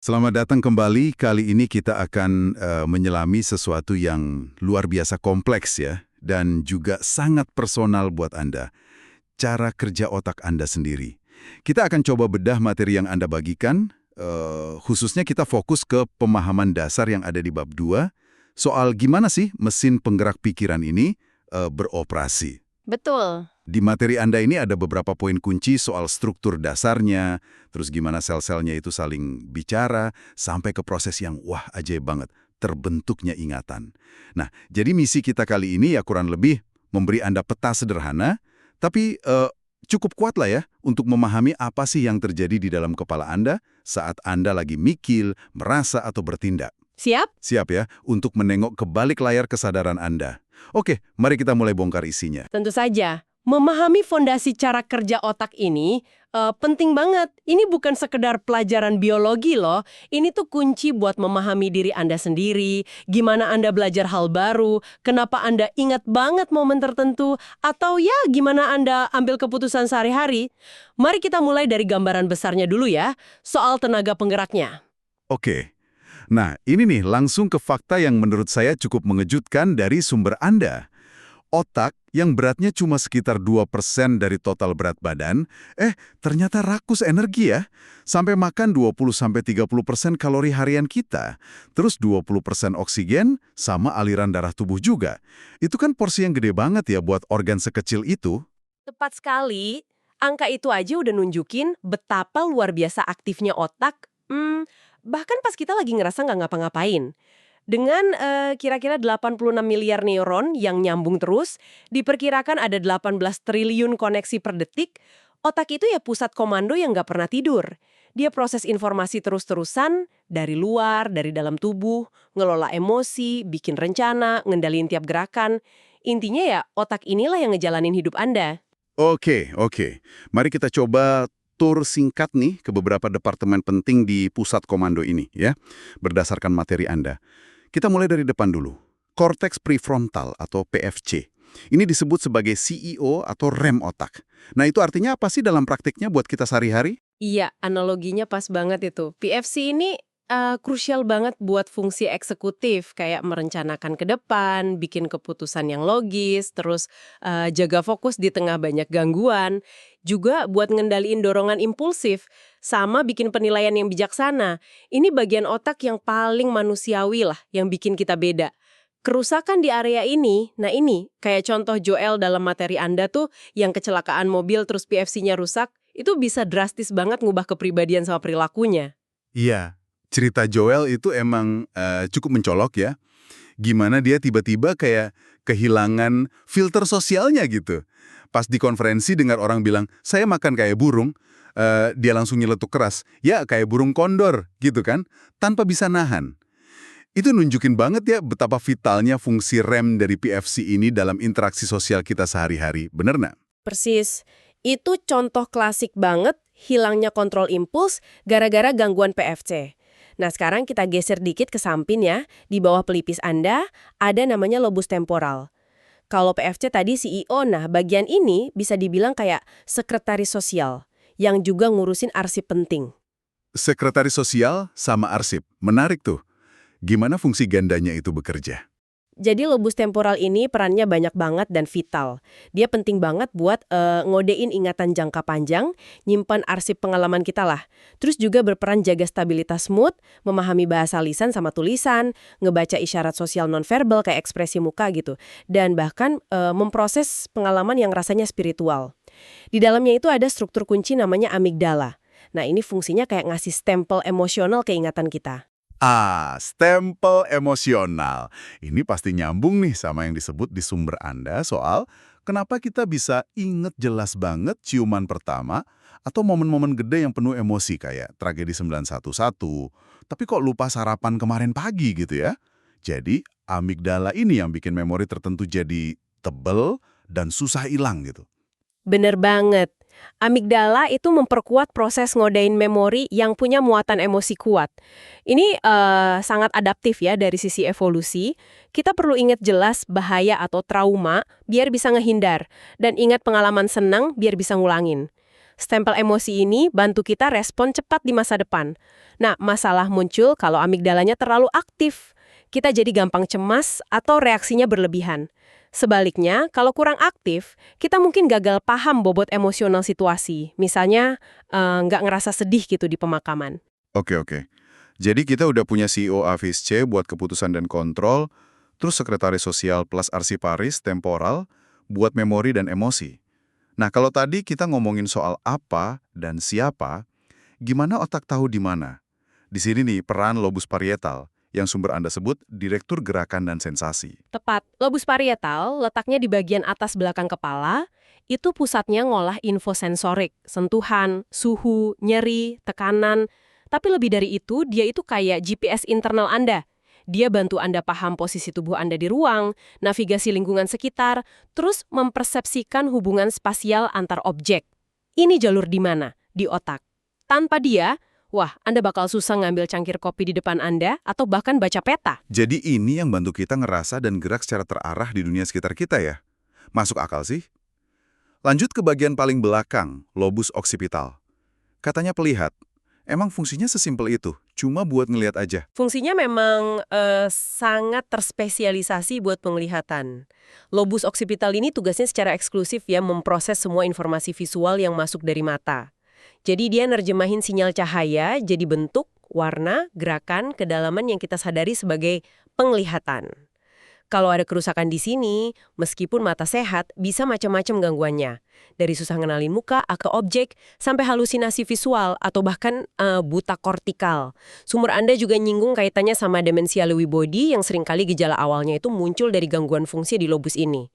Selamat datang kembali. Kali ini kita akan menyelami sesuatu yang luar biasa kompleks ya, dan juga sangat personal buat Anda. Cara kerja otak Anda sendiri. Kita akan coba bedah materi yang Anda bagikan, khususnya kita fokus ke pemahaman dasar yang ada di bab 2, soal gimana sih mesin penggerak pikiran ini beroperasi. Betul. Di materi Anda ini ada beberapa poin kunci soal struktur dasarnya, terus gimana sel-selnya itu saling bicara, sampai ke proses yang wah ajaib banget, terbentuknya ingatan. Nah, jadi misi kita kali ini ya kurang lebih memberi Anda peta sederhana, tapi cukup kuat lah ya untuk memahami apa sih yang terjadi di dalam kepala Anda saat Anda lagi mikir, merasa, atau bertindak. Siap? Siap ya, untuk menengok ke balik layar kesadaran Anda. Oke, mari kita mulai bongkar isinya. Tentu saja. Memahami fondasi cara kerja otak ini penting banget. Ini bukan sekedar pelajaran biologi loh. Ini tuh kunci buat memahami diri Anda sendiri, gimana Anda belajar hal baru, kenapa Anda ingat banget momen tertentu, atau ya gimana Anda ambil keputusan sehari-hari. Mari kita mulai dari gambaran besarnya dulu ya, soal tenaga penggeraknya. Oke. Nah, ini nih langsung ke fakta yang menurut saya cukup mengejutkan dari sumber Anda. Otak yang beratnya cuma sekitar 2% dari total berat badan, ternyata rakus energi ya. Sampai makan 20-30% kalori harian kita. Terus 20% oksigen sama aliran darah tubuh juga. Itu kan porsi yang gede banget ya buat organ sekecil itu. Tepat sekali. Angka itu aja udah nunjukin betapa luar biasa aktifnya otak. Bahkan pas kita lagi ngerasa nggak ngapa-ngapain. Dengan kira-kira 86 miliar neuron yang nyambung terus, diperkirakan ada 18 triliun koneksi per detik, otak itu ya pusat komando yang nggak pernah tidur. Dia proses informasi terus-terusan, dari luar, dari dalam tubuh, ngelola emosi, bikin rencana, ngendaliin tiap gerakan. Intinya ya, otak inilah yang ngejalanin hidup Anda. Oke. Mari kita coba tur singkat nih ke beberapa departemen penting di pusat komando ini ya, berdasarkan materi Anda. Kita mulai dari depan dulu. Korteks prefrontal atau PFC. Ini disebut sebagai CEO atau rem otak. Nah, itu artinya apa sih dalam praktiknya buat kita sehari-hari? Iya, analoginya pas banget itu. PFC ini krusial banget buat fungsi eksekutif, kayak merencanakan ke depan, bikin keputusan yang logis, terus jaga fokus di tengah banyak gangguan, juga buat ngendaliin dorongan impulsif, sama bikin penilaian yang bijaksana. Ini bagian otak yang paling manusiawi lah, yang bikin kita beda. Kerusakan di area ini, nah ini, kayak contoh Joel dalam materi Anda tuh, yang kecelakaan mobil terus PFC-nya rusak, itu bisa drastis banget ngubah kepribadian sama perilakunya. Iya, cerita Joel itu emang cukup mencolok ya. Gimana dia tiba-tiba kayak kehilangan filter sosialnya gitu. Pas di konferensi dengar orang bilang, saya makan kayak burung, dia langsung nyeletuk keras, ya kayak burung kondor gitu kan, tanpa bisa nahan. Itu nunjukin banget ya betapa vitalnya fungsi rem dari PFC ini dalam interaksi sosial kita sehari-hari, bener nggak? Persis. Itu contoh klasik banget hilangnya kontrol impuls gara-gara gangguan PFC. Nah, sekarang kita geser dikit ke samping ya. Di bawah pelipis Anda ada namanya lobus temporal. Kalau PFC tadi CEO, nah bagian ini bisa dibilang kayak sekretaris sosial yang juga ngurusin arsip penting. Sekretaris sosial sama arsip, menarik tuh. Gimana fungsi gandanya itu bekerja? Jadi lobus temporal ini perannya banyak banget dan vital. Dia penting banget buat ngodein ingatan jangka panjang, nyimpan arsip pengalaman kita lah. Terus juga berperan jaga stabilitas mood, memahami bahasa lisan sama tulisan, ngebaca isyarat sosial nonverbal kayak ekspresi muka gitu. Dan bahkan memproses pengalaman yang rasanya spiritual. Di dalamnya itu ada struktur kunci namanya amigdala. Nah ini fungsinya kayak ngasih stempel emosional ke ingatan kita. Stempel emosional. Ini pasti nyambung nih sama yang disebut di sumber Anda soal kenapa kita bisa inget jelas banget ciuman pertama atau momen-momen gede yang penuh emosi kayak tragedi 911, tapi kok lupa sarapan kemarin pagi gitu ya. Jadi, amigdala ini yang bikin memori tertentu jadi tebel dan susah hilang gitu. Bener banget. Amigdala itu memperkuat proses ngodain memori yang punya muatan emosi kuat. Ini sangat adaptif ya dari sisi evolusi. Kita perlu ingat jelas bahaya atau trauma biar bisa ngehindar. Dan ingat pengalaman senang biar bisa ngulangin. Stempel emosi ini bantu kita respon cepat di masa depan. Nah, masalah muncul kalau amigdalanya terlalu aktif. Kita jadi gampang cemas atau reaksinya berlebihan. Sebaliknya, kalau kurang aktif, kita mungkin gagal paham bobot emosional situasi. Misalnya, nggak ngerasa sedih gitu di pemakaman. Oke. Jadi kita udah punya CEO Avis C buat keputusan dan kontrol, terus sekretaris sosial plus arsiparis temporal buat memori dan emosi. Nah, kalau tadi kita ngomongin soal apa dan siapa, gimana otak tahu di mana? Di sini nih peran lobus parietal yang sumber Anda sebut Direktur Gerakan dan Sensasi. Tepat, lobus parietal letaknya di bagian atas belakang kepala, itu pusatnya ngolah info sensorik, sentuhan, suhu, nyeri, tekanan. Tapi lebih dari itu, dia itu kayak GPS internal Anda. Dia bantu Anda paham posisi tubuh Anda di ruang, navigasi lingkungan sekitar, terus mempersepsikan hubungan spasial antar objek. Ini jalur di mana? Di otak. Tanpa dia, wah, Anda bakal susah ngambil cangkir kopi di depan Anda atau bahkan baca peta. Jadi ini yang bantu kita ngerasa dan gerak secara terarah di dunia sekitar kita ya? Masuk akal sih? Lanjut ke bagian paling belakang, lobus occipital. Katanya pelihat. Emang fungsinya sesimpel itu, cuma buat ngelihat aja. Fungsinya memang sangat terspesialisasi buat penglihatan. Lobus occipital ini tugasnya secara eksklusif ya memproses semua informasi visual yang masuk dari mata. Jadi dia nerjemahin sinyal cahaya jadi bentuk, warna, gerakan, kedalaman yang kita sadari sebagai penglihatan. Kalau ada kerusakan di sini, meskipun mata sehat, bisa macam-macam gangguannya. Dari susah ngenalin muka ke objek, sampai halusinasi visual atau bahkan buta kortikal. Sumber Anda juga nyinggung kaitannya sama demensia Lewy body yang seringkali gejala awalnya itu muncul dari gangguan fungsi di lobus ini.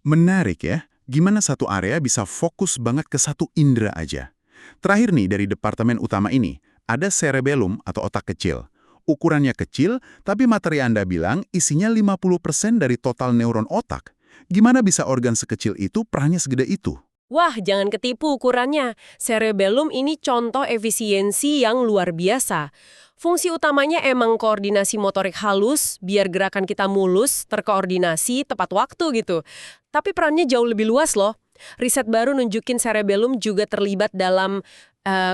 Menarik ya, gimana satu area bisa fokus banget ke satu indera aja. Terakhir nih dari departemen utama ini, ada cerebellum atau otak kecil. Ukurannya kecil, tapi materi Anda bilang isinya 50% dari total neuron otak. Gimana bisa organ sekecil itu perannya segede itu? Wah, jangan ketipu ukurannya. Cerebellum ini contoh efisiensi yang luar biasa. Fungsi utamanya emang koordinasi motorik halus, biar gerakan kita mulus, terkoordinasi, tepat waktu gitu. Tapi perannya jauh lebih luas loh. Riset baru nunjukin cerebellum juga terlibat dalam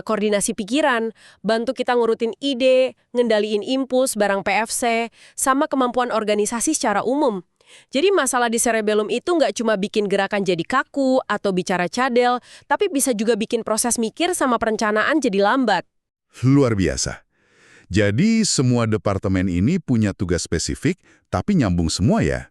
koordinasi pikiran, bantu kita ngurutin ide, ngendaliin impuls barang PFC, sama kemampuan organisasi secara umum. Jadi masalah di cerebellum itu nggak cuma bikin gerakan jadi kaku atau bicara cadel, tapi bisa juga bikin proses mikir sama perencanaan jadi lambat. Luar biasa. Jadi semua departemen ini punya tugas spesifik, tapi nyambung semua ya?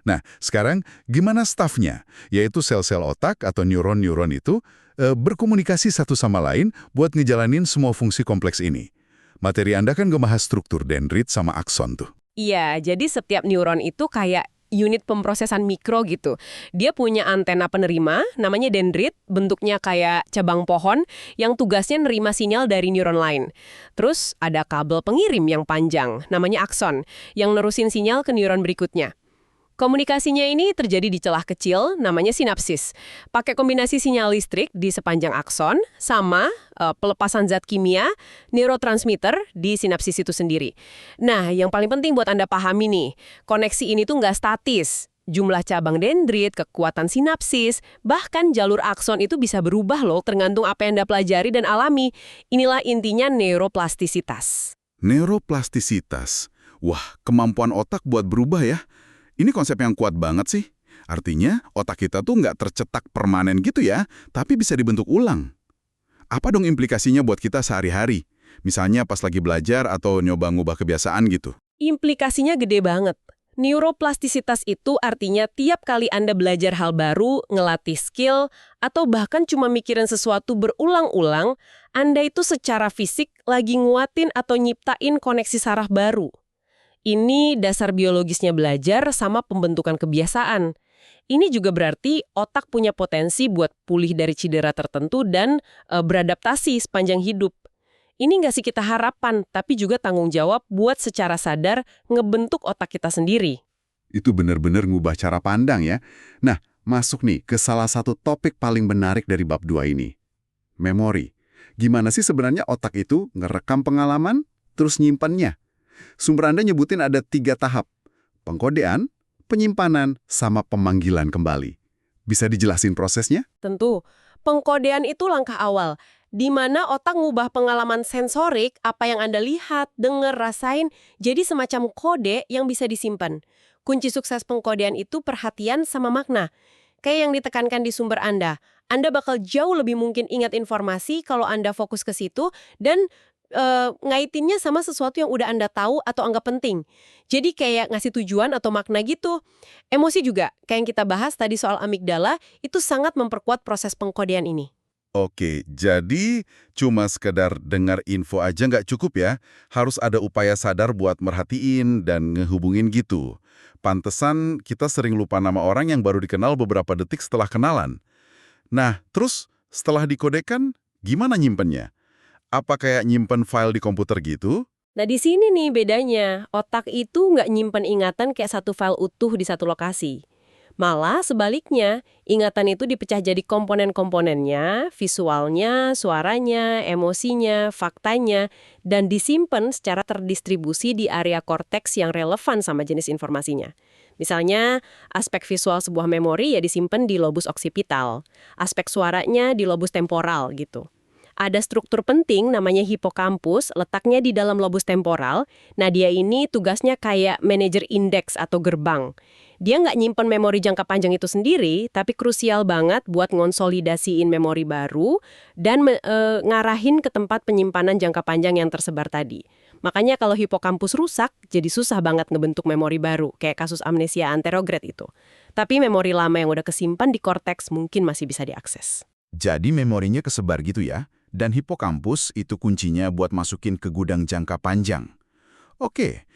Nah, sekarang gimana stafnya, yaitu sel-sel otak atau neuron-neuron itu, berkomunikasi satu sama lain buat ngejalanin semua fungsi kompleks ini? Materi Anda kan ngebahas struktur dendrit sama akson tuh. Iya, jadi setiap neuron itu kayak unit pemrosesan mikro gitu. Dia punya antena penerima, namanya dendrit, bentuknya kayak cabang pohon, yang tugasnya nerima sinyal dari neuron lain. Terus ada kabel pengirim yang panjang, namanya akson, yang nerusin sinyal ke neuron berikutnya. Komunikasinya ini terjadi di celah kecil, namanya sinapsis. Pakai kombinasi sinyal listrik di sepanjang akson, sama pelepasan zat kimia, neurotransmitter di sinapsis itu sendiri. Nah, yang paling penting buat Anda pahami nih, koneksi ini tuh nggak statis. Jumlah cabang dendrit, kekuatan sinapsis, bahkan jalur akson itu bisa berubah loh, tergantung apa yang Anda pelajari dan alami. Inilah intinya neuroplastisitas. Neuroplastisitas. Wah, kemampuan otak buat berubah ya. Ini konsep yang kuat banget sih. Artinya, otak kita tuh nggak tercetak permanen gitu ya, tapi bisa dibentuk ulang. Apa dong implikasinya buat kita sehari-hari? Misalnya pas lagi belajar atau nyoba ngubah kebiasaan gitu. Implikasinya gede banget. Neuroplastisitas itu artinya tiap kali Anda belajar hal baru, ngelatih skill, atau bahkan cuma mikirin sesuatu berulang-ulang, Anda itu secara fisik lagi nguatin atau nyiptain koneksi saraf baru. Ini dasar biologisnya belajar sama pembentukan kebiasaan. Ini juga berarti otak punya potensi buat pulih dari cedera tertentu dan beradaptasi sepanjang hidup. Ini nggak sih kita harapan, tapi juga tanggung jawab buat secara sadar ngebentuk otak kita sendiri. Itu benar-benar ngubah cara pandang ya. Nah, masuk nih ke salah satu topik paling menarik dari bab 2 ini. Memori. Gimana sih sebenarnya otak itu ngerekam pengalaman, terus nyimpannya? Sumber Anda nyebutin ada 3 tahap. Pengkodean, penyimpanan, sama pemanggilan kembali. Bisa dijelasin prosesnya? Tentu, Pengkodean itu langkah awal, di mana otak ngubah pengalaman sensorik, apa yang Anda lihat, dengar, rasain, jadi semacam kode yang bisa disimpan. Kunci sukses pengkodean itu perhatian sama makna. Kayak yang ditekankan di sumber Anda. Anda bakal jauh lebih mungkin ingat informasi kalau Anda fokus ke situ dan ngaitinnya sama sesuatu yang udah Anda tahu atau anggap penting. Jadi kayak ngasih tujuan atau makna gitu. Emosi juga, kayak yang kita bahas tadi soal amigdala, itu sangat memperkuat proses pengkodean ini. Oke, jadi cuma sekedar dengar info aja nggak cukup ya. Harus ada upaya sadar buat merhatiin dan ngehubungin gitu. Pantesan kita sering lupa nama orang yang baru dikenal beberapa detik setelah kenalan. Nah, terus setelah dikodekan, gimana nyimpennya? Apa kayak nyimpen file di komputer gitu? Nah di sini nih bedanya, otak itu nggak nyimpen ingatan kayak satu file utuh di satu lokasi. Malah sebaliknya, ingatan itu dipecah jadi komponen-komponennya, visualnya, suaranya, emosinya, faktanya, dan disimpan secara terdistribusi di area korteks yang relevan sama jenis informasinya. Misalnya, aspek visual sebuah memori ya disimpan di lobus oksipital, aspek suaranya di lobus temporal gitu. Ada struktur penting namanya hipokampus, letaknya di dalam lobus temporal. Nah, dia ini tugasnya kayak manajer indeks atau gerbang. Dia nggak nyimpen memori jangka panjang itu sendiri, tapi krusial banget buat ngonsolidasiin memori baru dan ngarahin ke tempat penyimpanan jangka panjang yang tersebar tadi. Makanya kalau hipokampus rusak, jadi susah banget ngebentuk memori baru, kayak kasus amnesia anterograde itu. Tapi memori lama yang udah kesimpan di korteks mungkin masih bisa diakses. Jadi memorinya kesebar gitu ya, dan hipokampus itu kuncinya buat masukin ke gudang jangka panjang. Oke,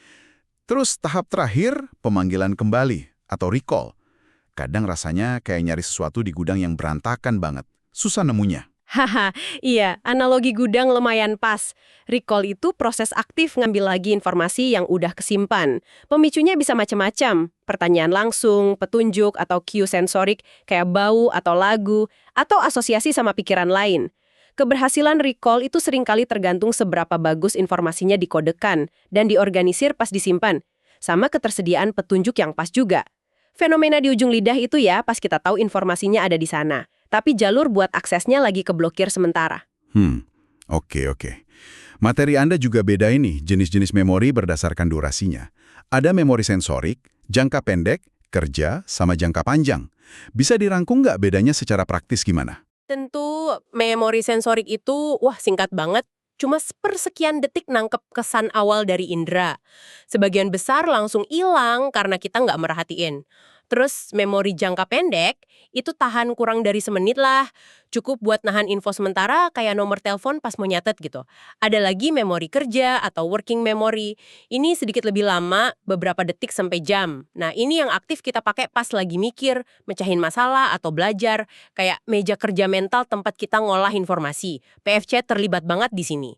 terus tahap terakhir, pemanggilan kembali atau recall. Kadang rasanya kayak nyari sesuatu di gudang yang berantakan banget, susah nemunya. Haha, iya, analogi gudang lumayan pas. Recall itu proses aktif ngambil lagi informasi yang udah kesimpan. Pemicunya bisa macam-macam, pertanyaan langsung, petunjuk, atau cue sensorik kayak bau atau lagu, atau asosiasi sama pikiran lain. Keberhasilan recall itu seringkali tergantung seberapa bagus informasinya dikodekan dan diorganisir pas disimpan, sama ketersediaan petunjuk yang pas juga. Fenomena di ujung lidah itu ya pas kita tahu informasinya ada di sana, tapi jalur buat aksesnya lagi keblokir sementara. Oke. Materi Anda juga beda ini, jenis-jenis memori berdasarkan durasinya. Ada memori sensorik, jangka pendek, kerja, sama jangka panjang. Bisa dirangkum nggak bedanya secara praktis gimana? Tentu memori sensorik itu, singkat banget. Cuma sepersekian detik nangkep kesan awal dari indera. Sebagian besar langsung hilang karena kita nggak merhatiin. Terus memori jangka pendek, itu tahan kurang dari semenit lah. Cukup buat nahan info sementara kayak nomor telepon pas mau nyatet gitu. Ada lagi memori kerja atau working memory. Ini sedikit lebih lama, beberapa detik sampai jam. Nah ini yang aktif kita pakai pas lagi mikir, mecahin masalah atau belajar. Kayak meja kerja mental tempat kita ngolah informasi. PFC terlibat banget di sini.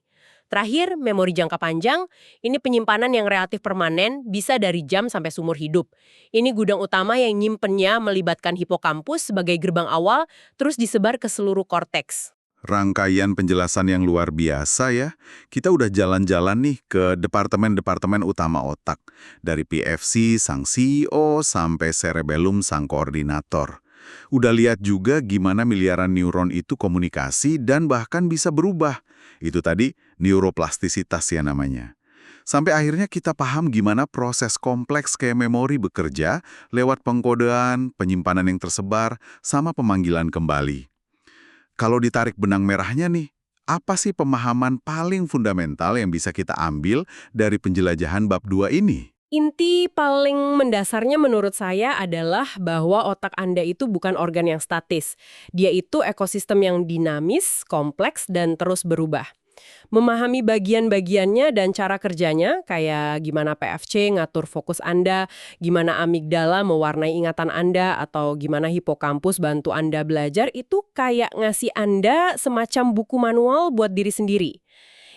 Terakhir, memori jangka panjang, ini penyimpanan yang relatif permanen, bisa dari jam sampai seumur hidup. Ini gudang utama yang nyimpennya melibatkan hipokampus sebagai gerbang awal, terus disebar ke seluruh korteks. Rangkaian penjelasan yang luar biasa ya. Kita udah jalan-jalan nih ke departemen-departemen utama otak. Dari PFC sang CEO sampai cerebellum sang koordinator. Udah lihat juga gimana miliaran neuron itu komunikasi dan bahkan bisa berubah. Itu tadi neuroplastisitas ya namanya. Sampai akhirnya kita paham gimana proses kompleks kayak memori bekerja lewat pengkodean, penyimpanan yang tersebar, sama pemanggilan kembali. Kalau ditarik benang merahnya nih, apa sih pemahaman paling fundamental yang bisa kita ambil dari penjelajahan bab 2 ini? Inti paling mendasarnya menurut saya adalah bahwa otak Anda itu bukan organ yang statis. Dia itu ekosistem yang dinamis, kompleks, dan terus berubah. Memahami bagian-bagiannya dan cara kerjanya, kayak gimana PFC ngatur fokus Anda, gimana amigdala mewarnai ingatan Anda, atau gimana hipokampus bantu Anda belajar, itu kayak ngasih Anda semacam buku manual buat diri sendiri.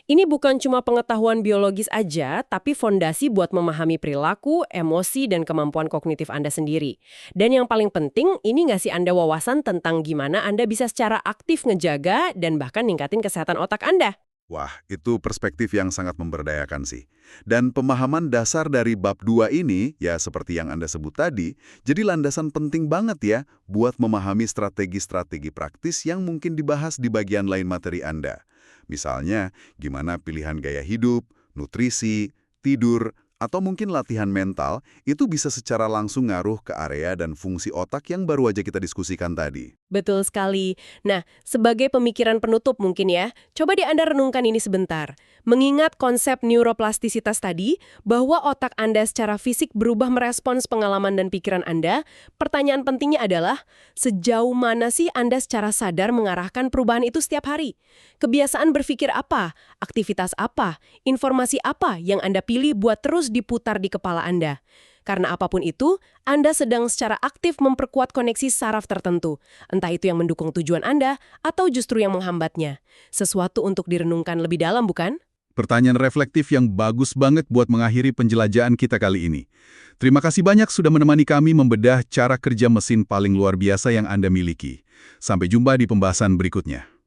Ini bukan cuma pengetahuan biologis aja, tapi fondasi buat memahami perilaku, emosi, dan kemampuan kognitif Anda sendiri. Dan yang paling penting, ini ngasih Anda wawasan tentang gimana Anda bisa secara aktif ngejaga dan bahkan ningkatin kesehatan otak Anda. Wah, itu perspektif yang sangat memberdayakan sih. Dan pemahaman dasar dari bab 2 ini, ya seperti yang Anda sebut tadi, jadi landasan penting banget ya buat memahami strategi-strategi praktis yang mungkin dibahas di bagian lain materi Anda. Misalnya, gimana pilihan gaya hidup, nutrisi, tidur, atau mungkin latihan mental, itu bisa secara langsung ngaruh ke area dan fungsi otak yang baru aja kita diskusikan tadi. Betul sekali. Nah, sebagai pemikiran penutup mungkin ya, coba di Anda renungkan ini sebentar. Mengingat konsep neuroplastisitas tadi, bahwa otak Anda secara fisik berubah merespons pengalaman dan pikiran Anda, pertanyaan pentingnya adalah, sejauh mana sih Anda secara sadar mengarahkan perubahan itu setiap hari? Kebiasaan berpikir apa? Aktivitas apa? Informasi apa yang Anda pilih buat terus diputar di kepala Anda? Karena apapun itu, Anda sedang secara aktif memperkuat koneksi saraf tertentu, entah itu yang mendukung tujuan Anda atau justru yang menghambatnya. Sesuatu untuk direnungkan lebih dalam, bukan? Pertanyaan reflektif yang bagus banget buat mengakhiri penjelajahan kita kali ini. Terima kasih banyak sudah menemani kami membedah cara kerja mesin paling luar biasa yang Anda miliki. Sampai jumpa di pembahasan berikutnya.